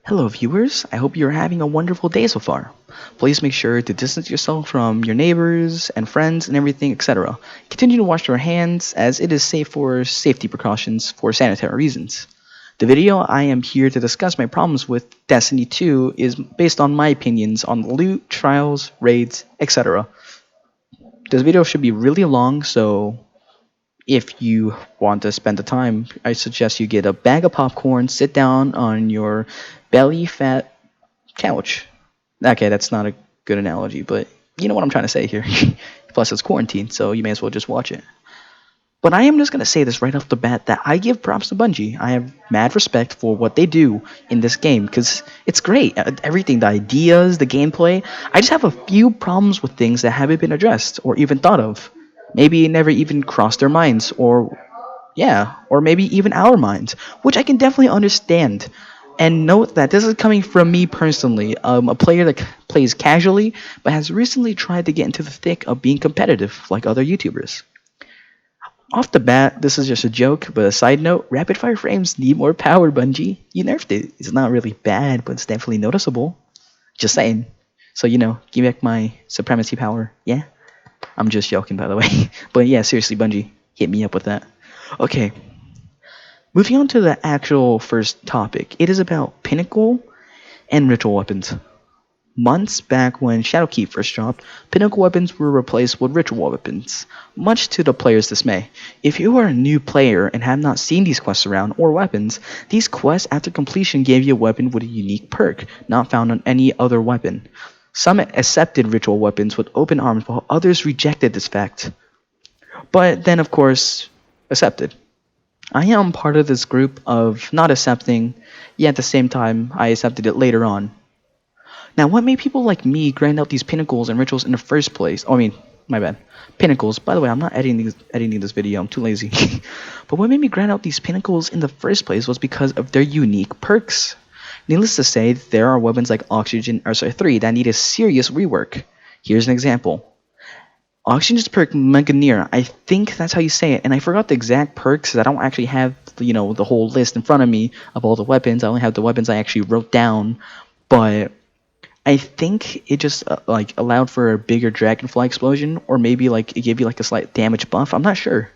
Hello, viewers. I hope you're having a wonderful day so far. Please make sure to distance yourself from your neighbors and friends and everything, etc. Continue to wash your hands as it is safe for safety precautions for sanitary reasons. The video I am here to discuss my problems with Destiny 2 is based on my opinions on the loot, trials, raids, etc. This video should be really long, so if you want to spend the time, I suggest you get a bag of popcorn, sit down on your belly fat couch. Okay, that's not a good analogy, but you know what I'm trying to say here. Plus, it's quarantine, so you may as well just watch it. But I am just going to say this right off the bat that I give props to Bungie. I have mad respect for what they do in this game because it's great. Everything, the ideas, the gameplay. I just have a few problems with things that haven't been addressed or even thought of. Maybe it never even crossed their minds, or yeah, or maybe even our minds, which I can definitely understand. And note that this is coming from me personally, a player that plays casually but has recently tried to get into the thick of being competitive like other YouTubers. Off the bat, this is just a joke, but a side note, rapid fire frames need more power, Bungie. You nerfed it. It's not really bad, but it's definitely noticeable. Just saying. So, give back my supremacy power, yeah? I'm just joking, by the way. But yeah, seriously, Bungie, hit me up with that. Okay, moving on to the actual first topic. It is about Pinnacle and Ritual Weapons. Months back when Shadowkeep first dropped, Pinnacle weapons were replaced with Ritual weapons, much to the player's dismay. If you are a new player and have not seen these quests around or weapons, these quests after completion gave you a weapon with a unique perk, not found on any other weapon. Some accepted Ritual weapons with open arms while others rejected this fact. But then, of course, accepted. I am part of this group of not accepting, yet at the same time, I accepted it later on. Now, what made people like me grind out these pinnacles and rituals in the first place? Oh, I mean, my bad. Pinnacles. By the way, I'm not editing this video. I'm too lazy. But what made me grind out these pinnacles in the first place was because of their unique perks. Needless to say, there are weapons like Oxygen SR3 that need a serious rework. Here's an example. Oxygen's perk Meganeer, I think that's how you say it, and I forgot the exact perks because I don't actually have, the whole list in front of me of all the weapons. I only have the weapons I actually wrote down, but I think it just allowed for a bigger dragonfly explosion, or maybe it gave you a slight damage buff. I'm not sure,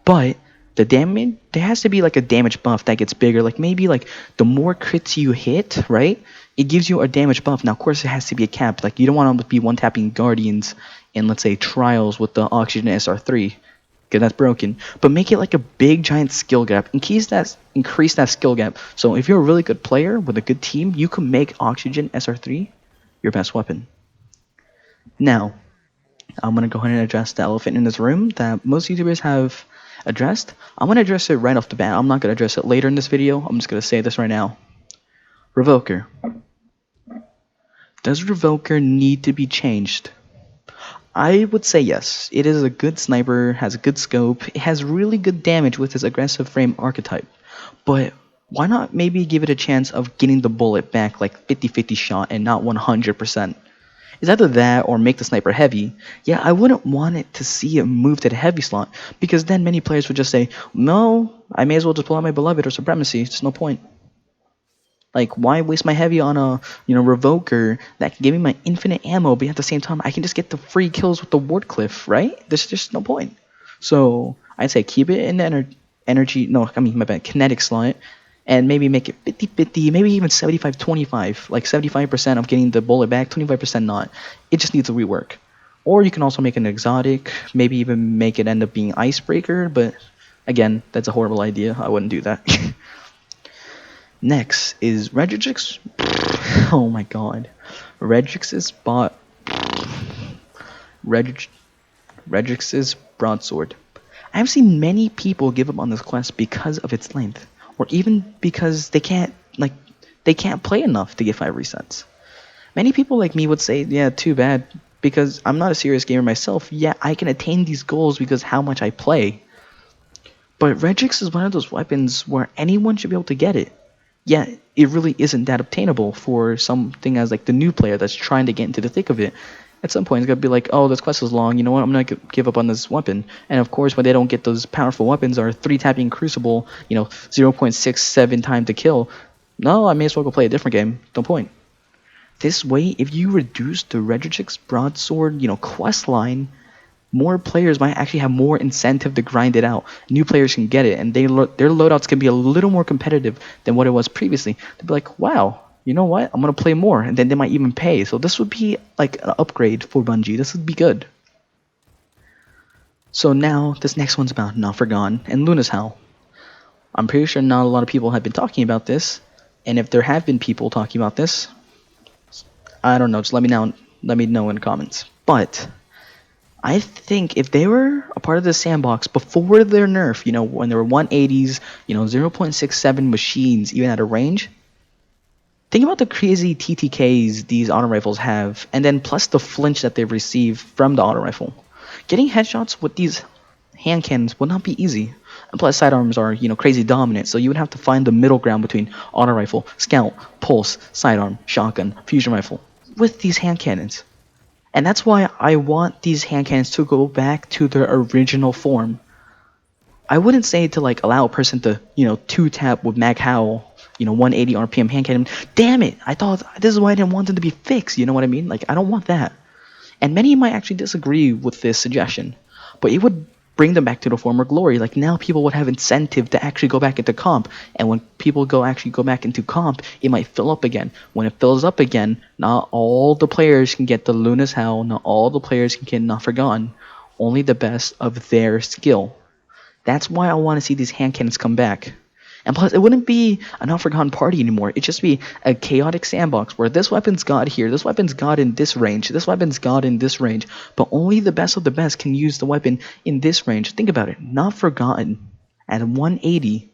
but the damage, there has to be a damage buff that gets bigger. Maybe the more crits you hit, right? It gives you a damage buff. Now, of course, it has to be a cap. You don't want to be one tapping Guardians in, let's say, Trials with the Oxygen SR3. Okay, that's broken. But make it a big giant skill gap. Increase that skill gap. So if you're a really good player with a good team, you can make Oxygen SR3 your best weapon. Now, I'm going to go ahead and address the elephant in this room that most YouTubers have addressed. I'm going to address it right off the bat. I'm not going to address it later in this video. I'm just going to say this right now. Revoker. Does Revoker need to be changed? I would say yes. It is a good sniper, has a good scope, it has really good damage with his aggressive frame archetype. But why not maybe give it a chance of getting the bullet back 50-50 shot and not 100%? It's either that or make the sniper heavy. Yeah, I wouldn't want it to see it move to the heavy slot, because then many players would just say, no, I may as well just pull out my Beloved or Supremacy, there's no point. Why waste my heavy on a, Revoker that can give me my infinite ammo, but at the same time, I can just get the free kills with the Ward Cliff, right? There's just no point. So, I'd say keep it in the kinetic slot, and maybe make it 50-50, maybe even 75-25, 75% of getting the bullet back, 25% not. It just needs a rework. Or you can also make an exotic, maybe even make it end up being Icebreaker, but again, that's a horrible idea. I wouldn't do that. Next is Regix. Oh my god. Regix's broadsword. I have seen many people give up on this quest because of its length, or even because they can't play enough to get 5 resets. Many people like me would say, yeah, too bad, because I'm not a serious gamer myself, yet I can attain these goals because how much I play. But Regix is one of those weapons where anyone should be able to get it. Yeah, it really isn't that obtainable for something as the new player that's trying to get into the thick of it. At some point, it's going to be oh, this quest is long, you know what, I'm going to give up on this weapon. And of course, when they don't get those powerful weapons or 3-tapping Crucible, 0.67 time to kill, No, I may as well go play a different game. No point. This way, if you reduce the Regicix Broadsword, quest line, more players might actually have more incentive to grind it out. New players can get it, and their loadouts can be a little more competitive than what it was previously. They'd be like, wow, you know what? I'm gonna play more, and then they might even pay. So this would be like an upgrade for Bungie. This would be good. So now this next one's about Not Forgotten and Luna's Howl. I'm pretty sure not a lot of people have been talking about this, and if there have been people talking about this, I don't know. Just let me know. Let me know in the comments. But I think if they were a part of the sandbox before their nerf, when there were 180s, 0.67 machines, even at a range, think about the crazy TTKs these auto rifles have, and then plus the flinch that they've received from the auto rifle. Getting headshots with these hand cannons would not be easy. And plus sidearms are, crazy dominant, so you would have to find the middle ground between auto rifle, scout, pulse, sidearm, shotgun, fusion rifle with these hand cannons. And that's why I want these hand cannons to go back to their original form. I wouldn't say to allow a person to, two tap with Mag Howl, 180 RPM hand cannon. Damn it! I thought this is why I didn't want them to be fixed. You know what I mean? I don't want that. And many might actually disagree with this suggestion, but it would bring them back to the former glory. Now people would have incentive to actually go back into comp, and when people actually go back into comp, it might fill up again. When it fills up again, not all the players can get the Luna's Howl, not all the players can get Not Forgotten, only the best of their skill. That's why I want to see these hand cannons come back. And plus, it wouldn't be a Not Forgotten party anymore. It'd just be a chaotic sandbox where this weapon's god here, this weapon's god in this range, this weapon's god in this range, but only the best of the best can use the weapon in this range. Think about it. Not Forgotten at 180.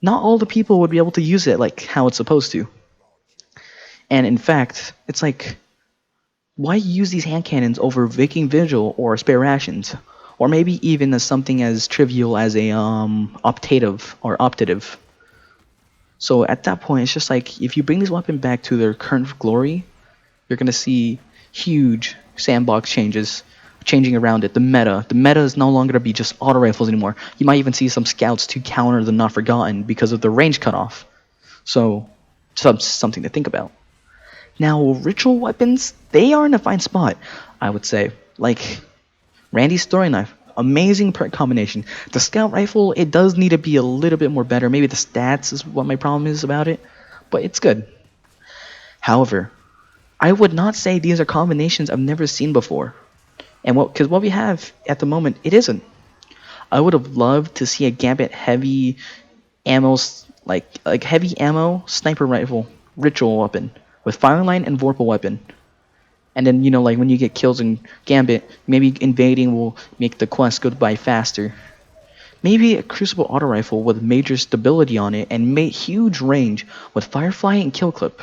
Not all the people would be able to use it like how it's supposed to. And in fact, it's why use these hand cannons over Viking Vigil or spare rations? Or maybe even as something as trivial as a optative or optative. So at that point, it's just if you bring this weapon back to their current glory, you're gonna see huge sandbox changes changing around it. The meta is no longer to be just auto rifles anymore. You might even see some scouts to counter the Not Forgotten because of the range cutoff. So something to think about. Now ritual weapons, they are in a fine spot, I would say. Randy's story knife. Amazing perk combination. The scout rifle, it does need to be a little bit more better. Maybe the stats is what my problem is about it, but it's good. However, I would not say these are combinations I've never seen before. And because what we have at the moment, it isn't. I would have loved to see a Gambit heavy ammo, like heavy ammo sniper rifle ritual weapon with firing line and vorpal weapon. And then, when you get kills in Gambit, maybe invading will make the quest go by faster. Maybe a Crucible auto rifle with major stability on it and huge range with Firefly and Kill Clip.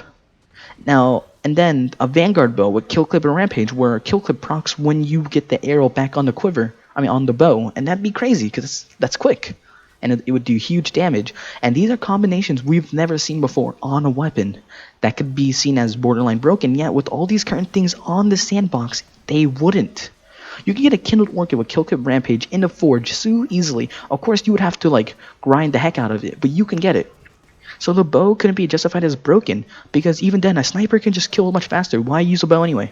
Now, and then a Vanguard bow with Kill Clip and Rampage, where Kill Clip procs when you get the arrow back on the quiver. On the bow, and that'd be crazy because that's quick. And it would do huge damage. And these are combinations we've never seen before on a weapon that could be seen as borderline broken, yet with all these current things on the sandbox, they wouldn't. You can get a Kindled Orchid with Kill Clip Rampage in the Forge so easily. Of course, you would have to grind the heck out of it, but you can get it. So the bow couldn't be justified as broken, because even then, a sniper can just kill much faster. Why use a bow anyway?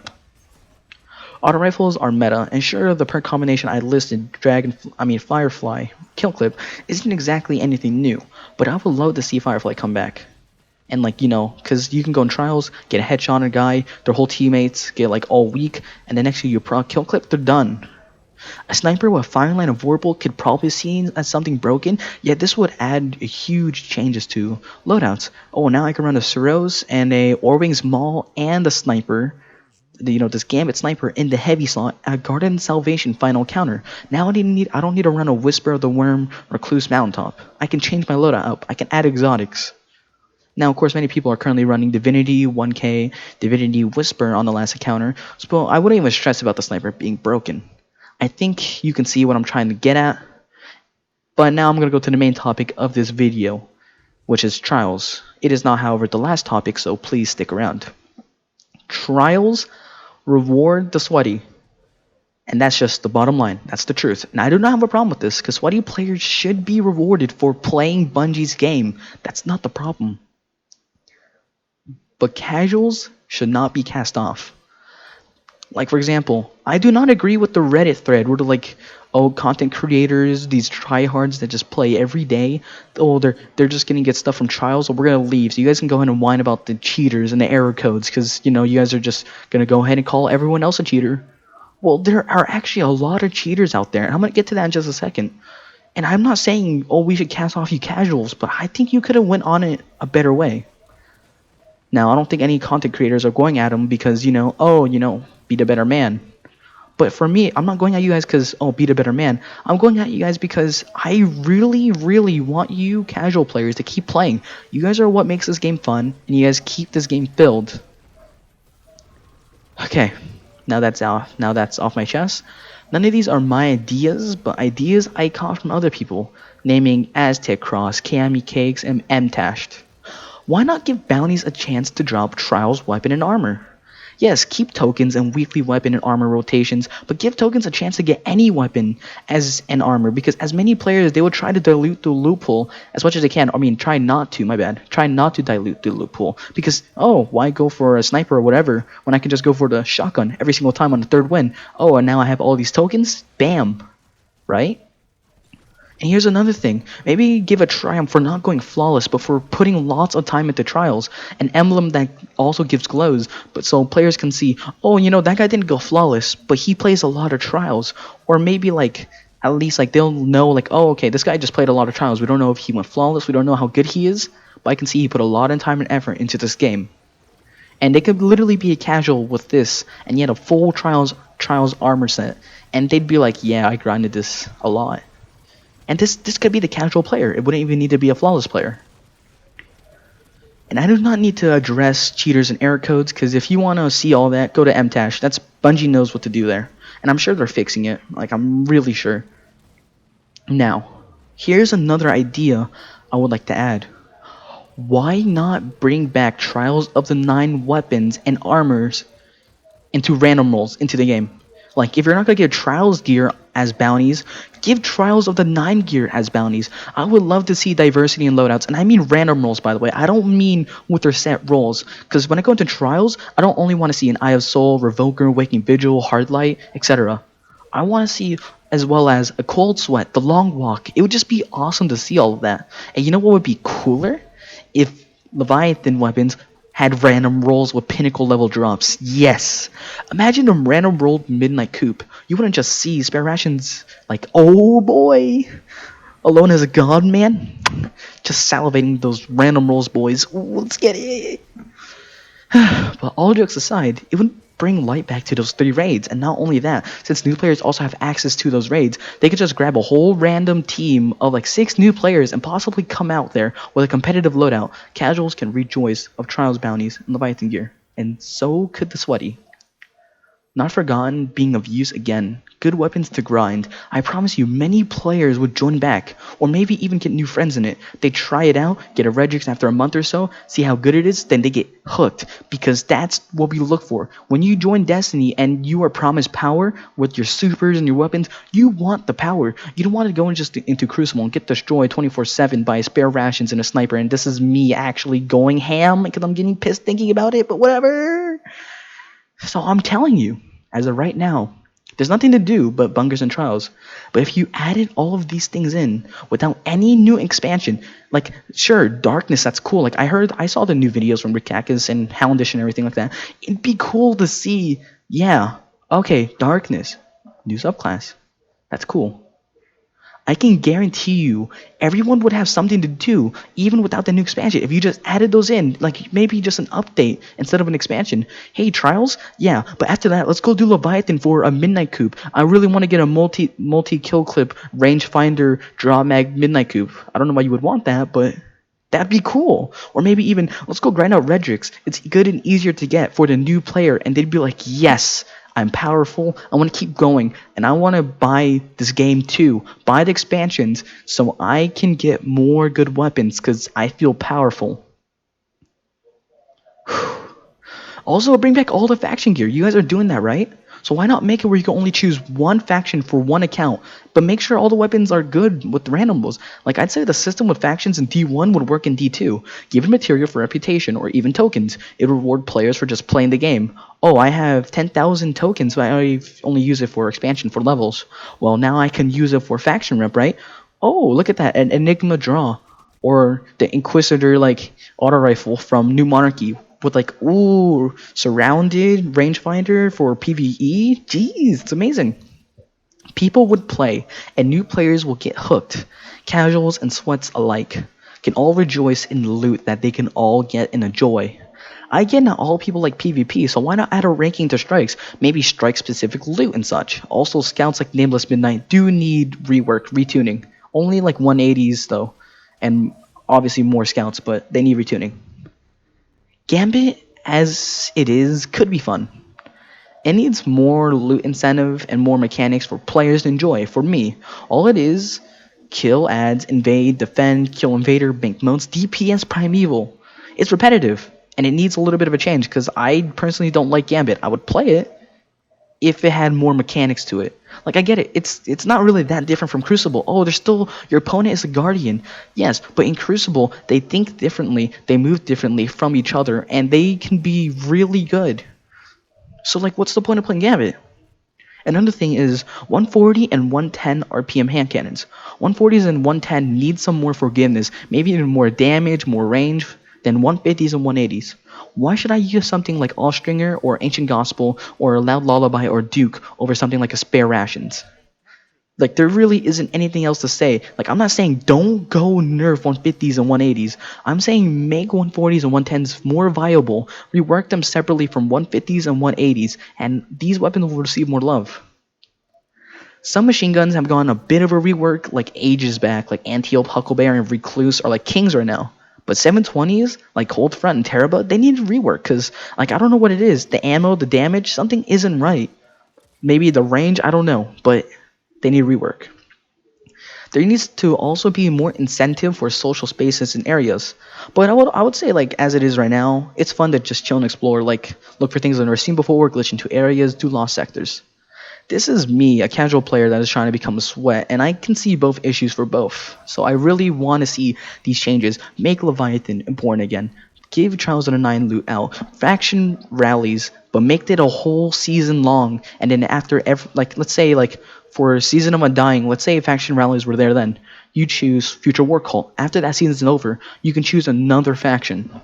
Auto rifles are meta, and sure, the perk combination I listed, Firefly, Kill Clip, isn't exactly anything new, but I would love to see Firefly come back. And because you can go in trials, get a headshot on a guy, their whole teammates get all weak, and then next to you proc Kill Clip, they're done. A sniper with firing line of Vorpal could probably be seen as something broken, yet this would add huge changes to loadouts. Oh, now I can run a Suros and a Orwings Maul and a sniper. This Gambit sniper in the heavy slot, a Garden Salvation final counter. Now I don't need to run a Whisper of the Worm Recluse Mountaintop. I can change my loadout up. I can add exotics. Now, of course, many people are currently running Divinity 1K, Divinity Whisper on the last encounter, so I wouldn't even stress about the sniper being broken. I think you can see what I'm trying to get at. But now I'm going to go to the main topic of this video, which is Trials. It is not, however, the last topic, so please stick around. Trials reward the sweaty. And that's just the bottom line. That's the truth. And I do not have a problem with this, because sweaty players should be rewarded for playing Bungie's game. That's not the problem. but casuals should not be cast off. Like, for example, I do not agree with the Reddit thread where they're like, oh, content creators, these tryhards that just play every day, oh, they're just gonna get stuff from trials, so we're gonna leave. So you guys can go ahead and whine about the cheaters and the error codes, because you guys are just gonna go ahead and call everyone else a cheater. Well, there are actually a lot of cheaters out there, and I'm gonna get to that in just a second. And I'm not saying, oh, we should cast off you casuals, but I think you could have went on it a better way. Now, I don't think any content creators are going at him because, oh, be the better man. But for me, I'm not going at you guys because, oh, be the better man. I'm going at you guys because I really, really want you casual players to keep playing. You guys are what makes this game fun, and you guys keep this game filled. Okay, now that's off my chest. None of these are my ideas, but ideas I caught from other people, naming Aztec Cross, Kami Cakes, and Mtashed. Why not give bounties a chance to drop Trials, Weapon, and Armor? Yes, keep tokens and weekly weapon and armor rotations, but give tokens a chance to get any weapon as an armor, because as many players, they will try to dilute the loophole as much as they can. I mean, try not to, my bad. Try not to dilute the loophole, because, oh, why go for a sniper or whatever when I can just go for the shotgun every single time on the third win? Oh, and now I have all these tokens? Bam! Right? And here's another thing. Maybe give a triumph for not going flawless, but for putting lots of time into trials. An emblem that also gives glows, but so players can see, oh, that guy didn't go flawless, but he plays a lot of trials. Or maybe at least they'll know oh, okay, this guy just played a lot of trials. We don't know if he went flawless. We don't know how good he is, but I can see he put a lot of time and effort into this game. And they could literally be a casual with this, and yet a full trials armor set, and they'd be like, yeah, I grinded this a lot. And this could be the casual player. It wouldn't even need to be a flawless player. And I do not need to address cheaters and error codes, because if you want to see all that, go to Mtash. That's Bungie knows what to do there. And I'm sure they're fixing it. I'm really sure. Now, here's another idea I would like to add. Why not bring back Trials of the 9 weapons and armors into random rolls into the game? If you're not going to give Trials gear as bounties, give Trials of the 9 gear as bounties. I would love to see diversity in loadouts, and I mean random rolls, by the way. I don't mean with their set rolls, because when I go into Trials, I don't only want to see an Eye of Soul, Revoker, Waking Vigil, Hardlight, etc. I want to see as well as a Cold Sweat, the Long Walk. It would just be awesome to see all of that. And you know what would be cooler? If Leviathan weapons had random rolls with pinnacle level drops. Yes! Imagine a random rolled Midnight Coupe. You wouldn't just see spare rations oh boy! Alone as a god, man. Just salivating those random rolls, boys. Ooh, let's get it! But all jokes aside, it would bring light back to those 3 raids, and not only that, since new players also have access to those raids, they could just grab a whole random team of 6 new players and possibly come out there with a competitive loadout. Casuals can rejoice of Trials bounties and Leviathan gear, and so could the Sweaty. Not forgotten, being of use again. Good weapons to grind. I promise you, many players would join back, or maybe even get new friends in it. They try it out, get a Regix after a month or so, see how good it is, then they get hooked, because that's what we look for. When you join Destiny and you are promised power with your supers and your weapons, you want the power. You don't want to go into Crucible and get destroyed 24/7 by spare rations and a sniper, and this is me actually going ham because I'm getting pissed thinking about it, but whatever. So I'm telling you, as of right now, there's nothing to do but bunkers and trials. But if you added all of these things in without any new expansion, sure, darkness, that's cool. I saw the new videos from Pinnacles and Houndish and everything like that. It'd be cool to see, yeah, okay, darkness, new subclass. That's cool. I can guarantee you everyone would have something to do even without the new expansion. If you just added those in, maybe just an update instead of an expansion. Hey, Trials? Yeah, but after that, let's go do Leviathan for a Midnight Coupe. I really want to get a multi-kill clip rangefinder draw mag Midnight Coupe. I don't know why you would want that, but that'd be cool. Or maybe even, let's go grind out Redrix. It's good and easier to get for the new player, and they'd be like, yes, I'm powerful, I want to keep going, and I want to buy this game too. Buy the expansions so I can get more good weapons because I feel powerful. Also, bring back all the faction gear. You guys are doing that, right? So why not make it where you can only choose one faction for one account, but make sure all the weapons are good with the randomables? Like I'd say the system with factions in D1 would work in D2. Given material for reputation or even tokens, it would reward players for just playing the game. Oh, I have 10,000 tokens, but I only use it for expansion for levels. Well, now I can use it for faction rep, right? Oh, look at that, an Enigma draw. Or the Inquisitor like auto rifle from New Monarchy with like ooh surrounded rangefinder for PvE. Jeez, it's amazing. People would play, and new players will get hooked. Casuals and sweats alike can all rejoice in the loot that they can all get and enjoy. I get not all people like PvP, so why not add a ranking to strikes? Maybe strike specific loot and such. Also, scouts like Nameless Midnight do need rework, retuning. Only like 180s though, and obviously more scouts, but they need retuning. Gambit, as it is, could be fun. It needs more loot incentive and more mechanics for players to enjoy. For me, all it is kill, adds, invade, defend, kill invader, bank modes, DPS primeval. It's repetitive and it needs a little bit of a change because I personally don't like Gambit. I would play it if it had more mechanics to it. Like I get it, it's not really that different from Crucible. Oh, there's still your opponent is a guardian. Yes, but in Crucible they think differently, they move differently from each other, and they can be really good. So like what's the point of playing Gambit? Another thing is 140 and 110 RPM hand cannons. 140s and 110 need some more forgiveness, maybe even more damage, more range than 150s and 180s. Why should I use something like Allstringer or Ancient Gospel or Loud Lullaby or Duke over something like a Spare Rations? Like there really isn't anything else to say. Like I'm not saying don't go nerf 150s and 180s. I'm saying make 140s and 110s more viable. Rework them separately from 150s and 180s, and these weapons will receive more love. Some machine guns have gone a bit of a rework, like ages back, like Antiope, Huckleberry, and Recluse are like kings right now. But 720s, like Cold Front and Teraba, they need to rework because, like, I don't know what it is. The ammo, the damage, something isn't right. Maybe the range, I don't know, but they need rework. There needs to also be more incentive for social spaces and areas. But I would say, like, as it is right now, it's fun to just chill and explore, like, look for things I've never seen before, glitch into areas, do lost sectors. This is me, a casual player that is trying to become a sweat, and I can see both issues for both. So I really want to see these changes. Make Leviathan important again. Give Trials of the Nine loot out. Faction rallies, but make it a whole season long. And then after every, like, let's say, like, for Season of Undying, let's say faction rallies were there then. You choose Future War Cult. After that season's over, you can choose another faction.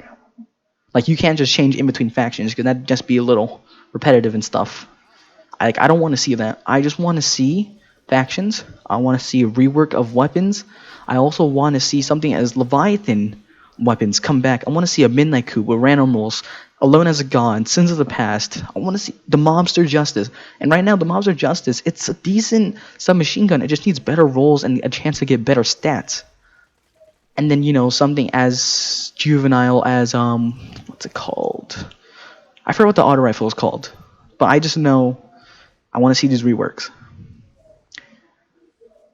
Like, you can't just change in between factions, because that'd just be a little repetitive and stuff. I don't want to see that. I just want to see factions. I want to see a rework of weapons. I also want to see something as Leviathan weapons come back. I want to see a Midnight Coup with random rolls, Alone as a God, Sins of the Past. I want to see the Mobster Justice. And right now, the Mobster Justice, it's a decent submachine gun. It just needs better rolls and a chance to get better stats. And then, something as juvenile as, what's it called? I forget what the auto rifle is called. But I just know I want to see these reworks.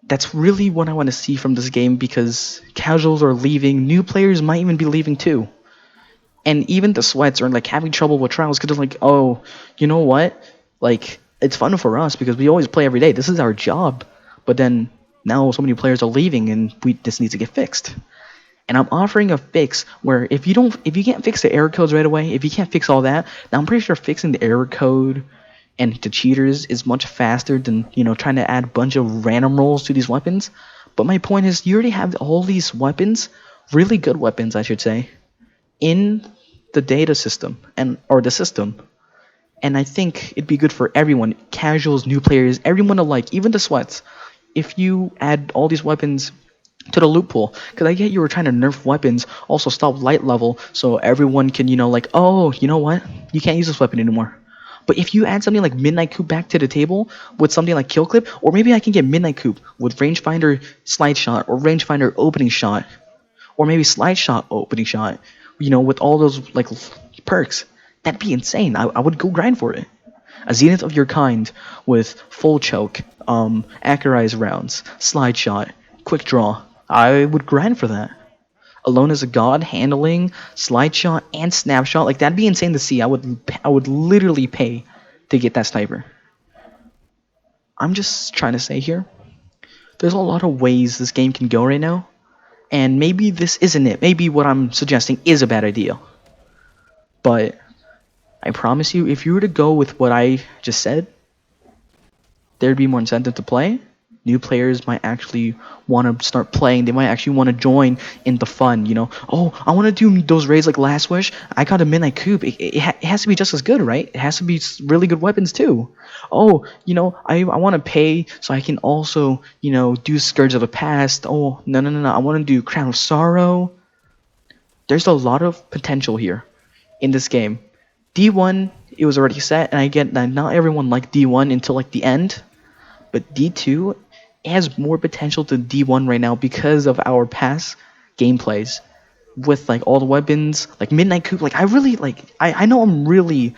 That's really what I want to see from this game because casuals are leaving, new players might even be leaving too. And even the sweats are like having trouble with trials because they're like, oh, you know what? Like, it's fun for us because we always play every day. This is our job. But then now so many players are leaving and this needs to get fixed. And I'm offering a fix where if you can't fix the error codes right away, if you can't fix all that, now I'm pretty sure fixing the error code and the cheaters is much faster than, trying to add a bunch of random rolls to these weapons. But my point is, you already have all these weapons, really good weapons, I should say, in the data system or the system. And I think it'd be good for everyone, casuals, new players, everyone alike, even the sweats, if you add all these weapons to the loot pool. Because I get you were trying to nerf weapons, also stop light level, so everyone can, oh, you know what? You can't use this weapon anymore. But if you add something like Midnight Coup back to the table with something like Kill Clip, or maybe I can get Midnight Coup with Rangefinder Slide Shot or Rangefinder Opening Shot, or maybe Slide Shot Opening Shot, with all those like perks, that'd be insane. I would go grind for it. A Zenith of Your Kind with Full Choke, Accurized Rounds, Slide Shot, Quick Draw. I would grind for that. Alone as a God, handling, slide shot, and snapshot, like that'd be insane to see. I would literally pay to get that sniper. I'm just trying to say here, there's a lot of ways this game can go right now, and maybe this isn't it. Maybe what I'm suggesting is a bad idea. But I promise you, if you were to go with what I just said, there'd be more incentive to play. New players might actually want to start playing. They might actually want to join in the fun. Oh, I want to do those raids like Last Wish. I got a Midnight Coupe. It has to be just as good, right? It has to be really good weapons too. Oh, I want to pay so I can also, do Scourge of the Past. Oh, no, no, no, no. I want to do Crown of Sorrow. There's a lot of potential here in this game. D1, it was already set, and I get that not everyone liked D1 until like the end. But D2 has more potential to D1 right now because of our past gameplays with like all the weapons, like Midnight Coupe. Like I really I know I'm really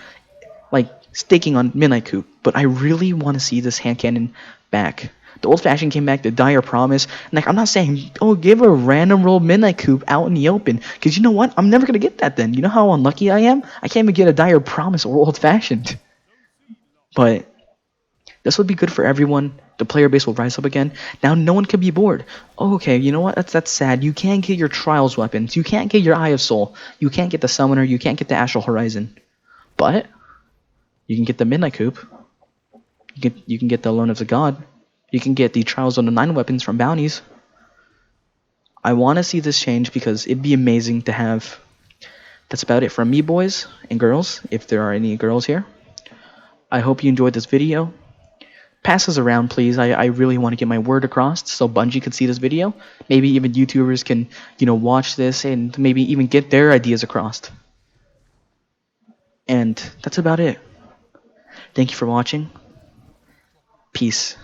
like staking on Midnight Coupe, but I really want to see this hand cannon back. The old fashioned came back, the dire promise. And like I'm not saying, oh, give a random roll Midnight Coupe out in the open, because you know what? I'm never gonna get that then. You know how unlucky I am? I can't even get a dire promise or old fashioned. But this would be good for everyone. The player base will rise up again. Now no one can be bored. Oh, okay, you know what? That's sad. You can't get your Trials weapons. You can't get your Eye of Soul. You can't get the Summoner. You can't get the Astral Horizon. But you can get the Midnight Coupe. You can get the Alone of the God. You can get the Trials on the 9 weapons from bounties. I want to see this change because it'd be amazing to have. That's about it from me, boys and girls, if there are any girls here. I hope you enjoyed this video. Pass this around, please. I really want to get my word across so Bungie can see this video. Maybe even YouTubers can, watch this and maybe even get their ideas across. And that's about it. Thank you for watching. Peace.